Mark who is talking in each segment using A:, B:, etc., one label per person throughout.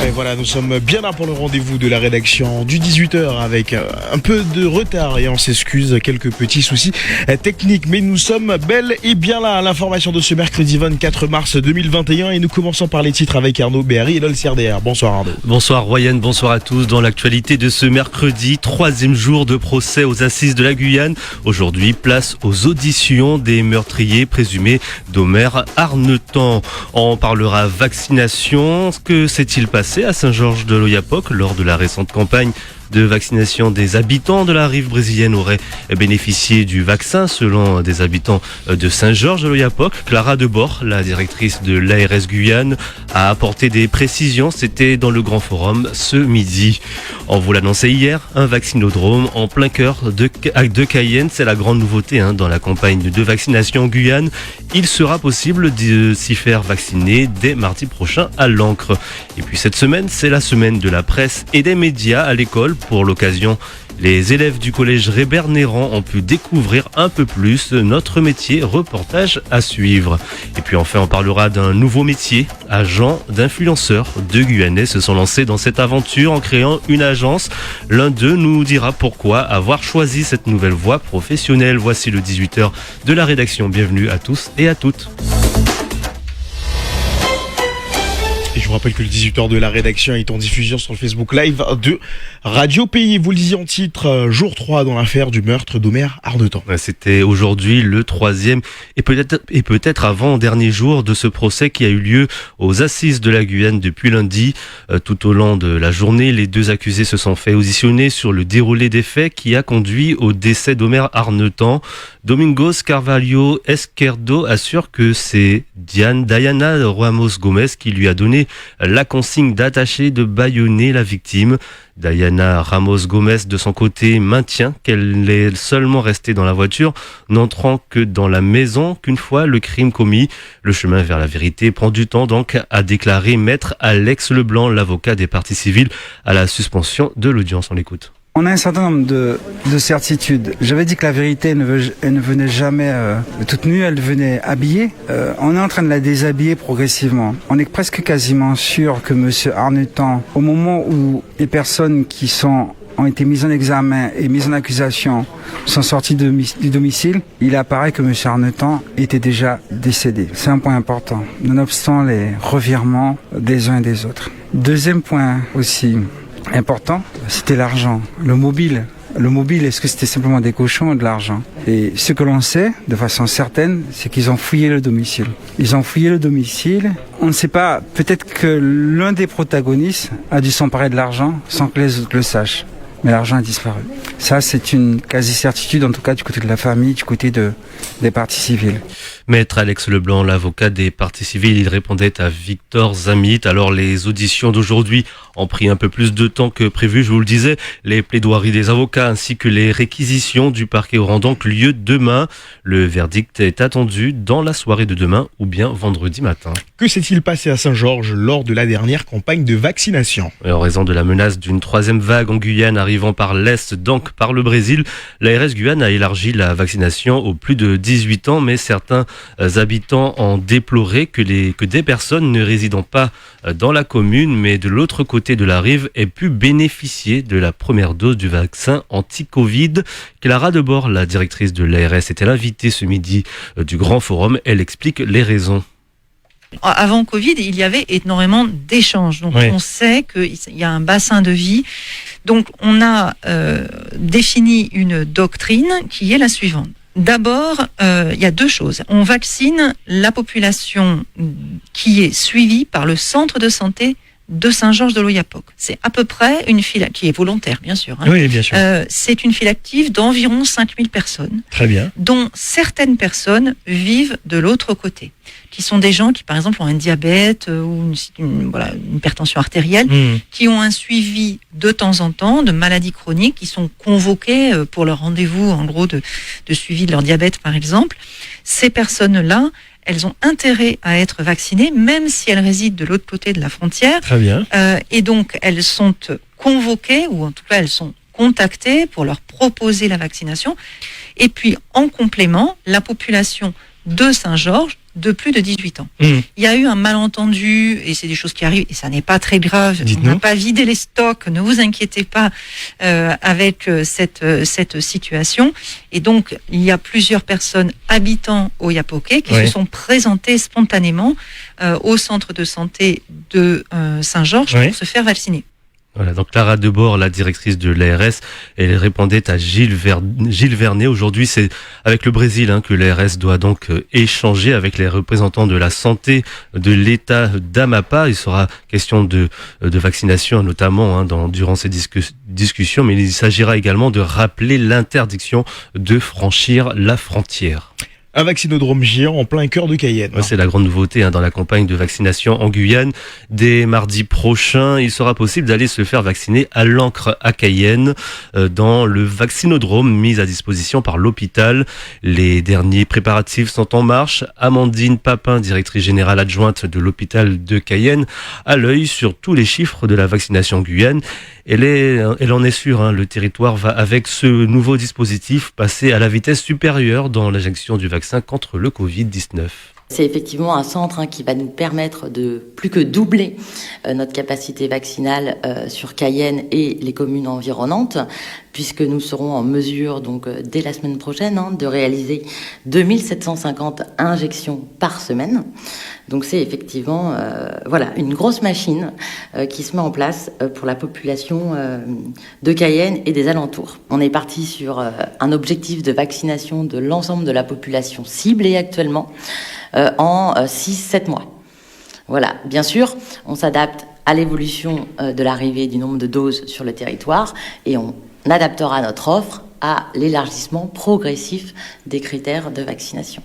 A: Et voilà, nous sommes bien là pour le rendez-vous de la rédaction du 18h avec un peu de retard et on s'excuse, quelques petits soucis techniques. Mais nous sommes bel et bien là à l'information de ce mercredi 24 mars 2021 et nous commençons par les titres avec Arnaud Béhari et l'OLCRDR. Bonsoir Arnaud.
B: Bonsoir Royan, bonsoir à tous. Dans l'actualité de ce mercredi, 3e jour de procès aux assises de la Guyane. Aujourd'hui, place aux auditions des meurtriers présumés d'Omer Arnetan. On parlera vaccination. Que s'est-il passé à Saint-Georges-de-l'Oyapock lors de la récente campagne de vaccination? Des habitants de la rive brésilienne auraient bénéficié du vaccin selon des habitants de Saint-Georges-de-l'Oyapock. Clara Debord, la directrice de l'ARS Guyane, a apporté des précisions. C'était dans le grand forum ce midi. On vous l'annonçait hier, un vaccinodrome en plein cœur de Cayenne. C'est la grande nouveauté dans la campagne de vaccination en Guyane. Il sera possible de s'y faire vacciner dès mardi prochain à l'Ancre. Et puis cette semaine, c'est la semaine de la presse et des médias à l'école. Pour l'occasion, les élèves du collège Rébert-Néran ont pu découvrir un peu plus notre métier. Reportage à suivre. Et puis enfin, on parlera d'un nouveau métier. Agents d'influenceurs. 2 Guyanais se sont lancés dans cette aventure en créant une agence. L'un d'eux nous dira pourquoi avoir choisi cette nouvelle voie professionnelle. Voici le 18h de la rédaction. Bienvenue à tous et à toutes.
A: Et je vous rappelle que le 18h de la rédaction est en diffusion sur le Facebook Live de Radio Pays. Vous le disiez en titre, jour 3 dans l'affaire du meurtre d'Omer Arnetan.
B: C'était aujourd'hui le 3e et peut-être avant-dernier jour de ce procès qui a eu lieu aux assises de la Guyane depuis lundi. Tout au long de la journée, les 2 accusés se sont fait auditionner sur le déroulé des faits qui a conduit au décès d'Omer Arnetan. Domingos Carvalho Esquerdo assure que c'est Diana Ramos Gomez qui lui a donné la consigne d'attacher, de bâillonner la victime. Diana Ramos Gomez, de son côté, maintient qu'elle est seulement restée dans la voiture, n'entrant que dans la maison qu'une fois le crime commis. Le chemin vers la vérité prend du temps donc, a déclaré maître Alex Leblanc, l'avocat des parties civiles, à la suspension de l'audience. On l'écoute.
C: On a un certain nombre de certitudes. J'avais dit que la vérité elle ne venait jamais toute nue, elle venait habillée. On est en train de la déshabiller progressivement. On est presque quasiment sûr que Monsieur Arnetan, au moment où les personnes qui ont été mises en examen et mises en accusation sont sorties du domicile, il apparaît que Monsieur Arnetan était déjà décédé. C'est un point important, nonobstant les revirements des uns et des autres. Deuxième point aussi important, c'était l'argent, le mobile. Le mobile, est-ce que c'était simplement des cochons ou de l'argent? Et ce que l'on sait, de façon certaine, c'est qu'ils ont fouillé le domicile. Ils ont fouillé le domicile. On ne sait pas, peut-être que l'un des protagonistes a dû s'emparer de l'argent sans que les autres le sachent. Mais l'argent a disparu. Ça, c'est une quasi-certitude, en tout cas du côté de la famille, du côté des parties civiles.
B: Maître Alex Leblanc, l'avocat des parties civiles, il répondait à Victor Zamit. Alors les auditions d'aujourd'hui ont pris un peu plus de temps que prévu, je vous le disais. Les plaidoiries des avocats ainsi que les réquisitions du parquet auront donc lieu demain. Le verdict est attendu dans la soirée de demain ou bien vendredi matin.
A: Que s'est-il passé à Saint-Georges lors de la dernière campagne de vaccination?
B: En raison de la menace d'une 3e vague en Guyane arrivant par l'Est, donc par le Brésil, l'ARS Guyane a élargi la vaccination aux plus de 18 ans, mais certains habitants ont déploré que des personnes ne résidant pas dans la commune, mais de l'autre côté de la rive, aient pu bénéficier de la première dose du vaccin anti-Covid. Clara Debord, la directrice de l'ARS, était l'invitée ce midi du Grand Forum. Elle explique les raisons.
D: Avant Covid, il y avait énormément d'échanges. Donc, on sait qu'il y a un bassin de vie. Donc, on a défini une doctrine qui est la suivante. D'abord, il y a 2 choses. On vaccine la population qui est suivie par le centre de santé de Saint-Georges-de-l'Oyapock. C'est à peu près une file qui est volontaire, bien sûr.
A: Oui, bien sûr.
D: C'est une file active d'environ 5000 personnes.
A: Très bien.
D: Dont certaines personnes vivent de l'autre côté, qui sont des gens qui, par exemple, ont un diabète ou une hypertension artérielle, qui ont un suivi de temps en temps de maladies chroniques, qui sont convoqués pour leur rendez-vous, en gros, de suivi de leur diabète, par exemple. Ces personnes-là, elles ont intérêt à être vaccinées, même si elles résident de l'autre côté de la frontière.
A: Très bien.
D: Et donc, elles sont convoquées, ou en tout cas, elles sont contactées pour leur proposer la vaccination. Et puis, en complément, la population de Saint-Georges de plus de 18 ans. Il y a eu un malentendu, et c'est des choses qui arrivent, et ça n'est pas très grave.
A: Dites-nous.
D: On n'a pas vidé les stocks, ne vous inquiétez pas avec cette situation. Et donc, il y a plusieurs personnes habitant au Yapoké qui se sont présentées spontanément au centre de santé de Saint-Georges pour se faire vacciner.
B: Voilà, donc Clara Debord, la directrice de l'ARS, elle répondait à Gilles Vernet. Aujourd'hui, c'est avec le Brésil que l'ARS doit donc échanger avec les représentants de la santé de l'État d'Amapá. Il sera question de vaccination, notamment durant ces discussions, mais il s'agira également de rappeler l'interdiction de franchir la frontière.
A: Un vaccinodrome géant en plein cœur de Cayenne.
B: Ouais, c'est la grande nouveauté dans la campagne de vaccination en Guyane. Dès mardi prochain, il sera possible d'aller se faire vacciner à l'Ancre à Cayenne dans le vaccinodrome mis à disposition par l'hôpital. Les derniers préparatifs sont en marche. Amandine Papin, directrice générale adjointe de l'hôpital de Cayenne, a l'œil sur tous les chiffres de la vaccination en Guyane. Elle en est sûre, le territoire va avec ce nouveau dispositif passer à la vitesse supérieure dans l'injection du vaccin contre le Covid-19.
E: C'est effectivement un centre qui va nous permettre de plus que doubler notre capacité vaccinale sur Cayenne et les communes environnantes, puisque nous serons en mesure, donc dès la semaine prochaine, de réaliser 2750 injections par semaine. Donc c'est effectivement une grosse machine qui se met en place pour la population de Cayenne et des alentours. On est parti sur un objectif de vaccination de l'ensemble de la population ciblée actuellement en 6-7 mois. Voilà, bien sûr, on s'adapte à l'évolution de l'arrivée du nombre de doses sur le territoire et on adaptera notre offre à l'élargissement progressif des critères de vaccination.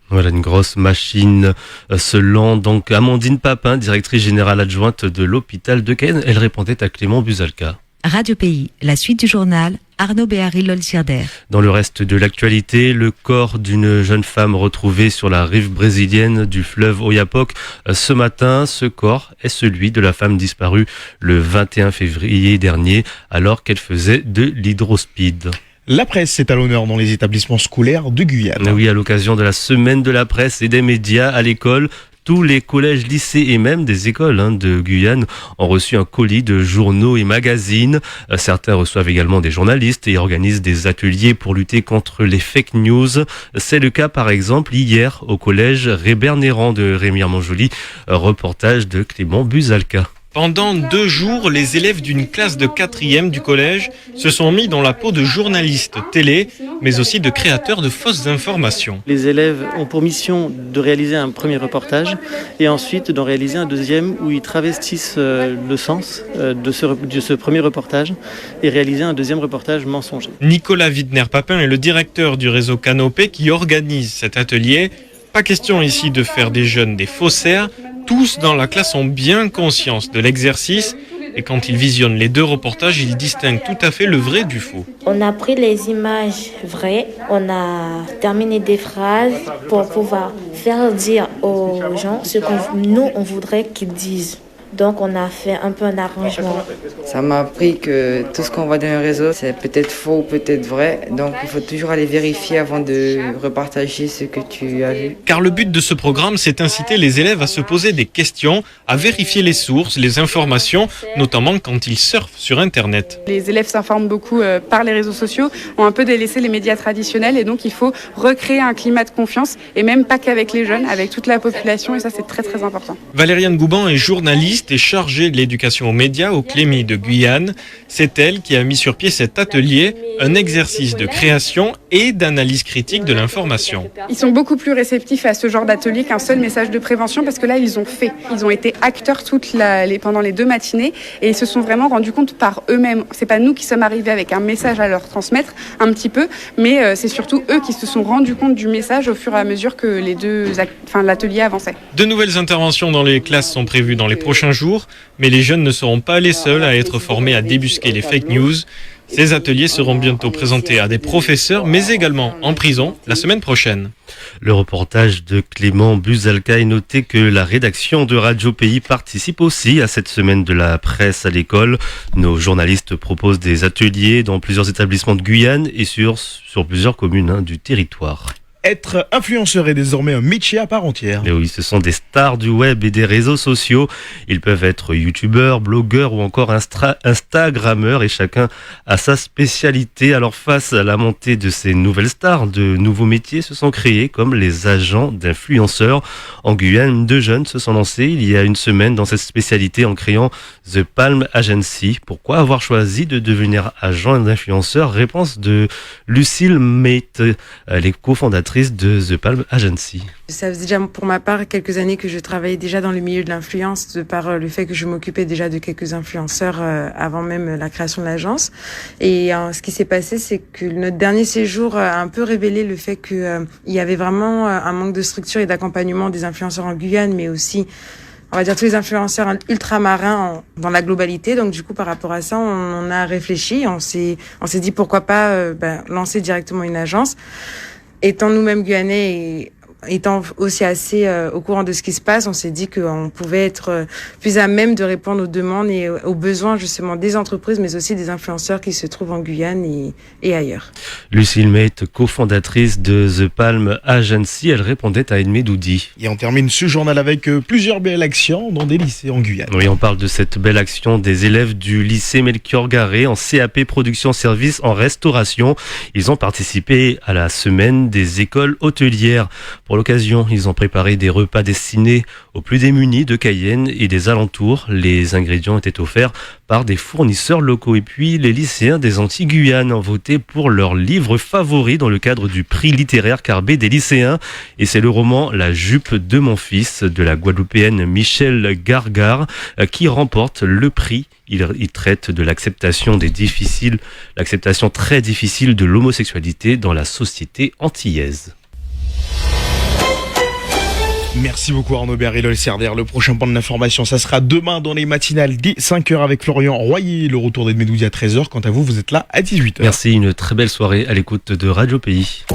B: Voilà une grosse machine selon donc Amandine Papin, directrice générale adjointe de l'hôpital de Cayenne. Elle répondait à Clément Buzalka.
F: Radio Pays, la suite du journal, Arnaud Béhari-Lolsirder.
B: Dans le reste de l'actualité, le corps d'une jeune femme retrouvée sur la rive brésilienne du fleuve Oyapock ce matin. Ce corps est celui de la femme disparue le 21 février dernier alors qu'elle faisait de l'hydrospeed.
A: La presse est à l'honneur dans les établissements scolaires de Guyane.
B: Oui, à l'occasion de la semaine de la presse et des médias à l'école, tous les collèges, lycées et même des écoles de Guyane ont reçu un colis de journaux et magazines. Certains reçoivent également des journalistes et organisent des ateliers pour lutter contre les fake news. C'est le cas par exemple hier au collège Rébert-Néran de Rémy-Armanjoli. Reportage de Clément Buzalka.
G: Pendant 2 jours, les élèves d'une classe de 4e du collège se sont mis dans la peau de journalistes télé, mais aussi de créateurs de fausses informations.
H: Les élèves ont pour mission de réaliser un premier reportage et ensuite d'en réaliser un deuxième où ils travestissent le sens de ce premier reportage et réaliser un deuxième reportage mensonger.
G: Nicolas Widner-Papin est le directeur du réseau Canopé qui organise cet atelier. Pas question ici de faire des jeunes des faussaires. Tous dans la classe ont bien conscience de l'exercice et quand ils visionnent les 2 reportages, ils distinguent tout à fait le vrai du faux.
I: On a pris les images vraies, on a terminé des phrases pour pouvoir faire dire aux gens ce que nous, on voudrait qu'ils disent. Donc on a fait un peu un arrangement.
J: Ça m'a appris que tout ce qu'on voit dans les réseaux, c'est peut-être faux ou peut-être vrai. Donc il faut toujours aller vérifier avant de repartager ce que tu as vu.
G: Car le but de ce programme, c'est d'inciter les élèves à se poser des questions, à vérifier les sources, les informations, notamment quand ils surfent sur Internet.
K: Les élèves s'informent beaucoup par les réseaux sociaux, ont un peu délaissé les médias traditionnels et donc il faut recréer un climat de confiance et même pas qu'avec les jeunes, avec toute la population et ça c'est très très important.
G: Valériane Gouban est journaliste et chargée de l'éducation aux médias au Clémy de Guyane. C'est elle qui a mis sur pied cet atelier, un exercice de création et d'analyse critique de l'information.
K: Ils sont beaucoup plus réceptifs à ce genre d'atelier qu'un seul message de prévention parce que là ils ont fait. Ils ont été acteurs pendant les 2 matinées et ils se sont vraiment rendus compte par eux-mêmes. C'est pas nous qui sommes arrivés avec un message à leur transmettre un petit peu, mais c'est surtout eux qui se sont rendus compte du message au fur et à mesure que l'atelier avançait.
G: De nouvelles interventions dans les classes sont prévues dans les prochains jours, mais les jeunes ne seront pas les seuls à être formés à débusquer les fake news. Ces ateliers seront bientôt présentés à des professeurs, mais également en prison la semaine prochaine.
B: Le reportage de Clément Buzalka est noté que la rédaction de Radio Pays participe aussi à cette semaine de la presse à l'école. Nos journalistes proposent des ateliers dans plusieurs établissements de Guyane et sur plusieurs communes du territoire.
A: Être influenceur est désormais un métier à part entière.
B: Et oui, ce sont des stars du web et des réseaux sociaux. Ils peuvent être youtubeurs, blogueurs ou encore instagrammeurs et chacun a sa spécialité. Alors face à la montée de ces nouvelles stars, de nouveaux métiers se sont créés comme les agents d'influenceurs. En Guyane, 2 jeunes se sont lancés il y a une semaine dans cette spécialité en créant The Palm Agency. Pourquoi avoir choisi de devenir agent d'influenceur? Réponse de Lucille Mate, elle est cofondatrice de The Palm Agency.
L: Ça faisait déjà pour ma part quelques années que je travaillais déjà dans le milieu de l'influence, de par le fait que je m'occupais déjà de quelques influenceurs avant même la création de l'agence. Et ce qui s'est passé, c'est que notre dernier séjour a un peu révélé le fait qu'il y avait vraiment un manque de structure et d'accompagnement des influenceurs en Guyane, mais aussi on va dire tous les influenceurs ultramarins dans la globalité. Donc du coup, par rapport à ça, on a réfléchi, on s'est dit pourquoi pas lancer directement une agence. Étant nous-mêmes guyanais et étant aussi assez au courant de ce qui se passe, on s'est dit qu'on pouvait être plus à même de répondre aux demandes et aux besoins justement des entreprises, mais aussi des influenceurs qui se trouvent en Guyane et ailleurs.
B: Lucille Mate, cofondatrice de The Palm Agency, elle répondait à Edmé Doudi.
A: Et on termine ce journal avec plusieurs belles actions dans des lycées en Guyane.
B: Oui, on parle de cette belle action des élèves du lycée Melchior Garé en CAP Production Service en Restauration. Ils ont participé à la semaine des écoles hôtelières. Pour l'occasion, ils ont préparé des repas destinés aux plus démunis de Cayenne et des alentours. Les ingrédients étaient offerts par des fournisseurs locaux. Et puis, les lycéens des Antilles-Guyane ont voté pour leur livre favori dans le cadre du prix littéraire Carbet des lycéens. Et c'est le roman La jupe de mon fils de la Guadeloupéenne Michel Gargare qui remporte le prix. Il traite de l'acceptation très difficile de l'homosexualité dans la société antillaise.
A: Merci beaucoup Arnaud Berry, le CRDR. Le prochain point de l'information, ça sera demain dans les matinales dès 5h avec Florian Royer. Le retour d'Edmé Doudi à 13h. Quant à vous, vous êtes là à 18h.
B: Merci, une très belle soirée à l'écoute de Radio Pays.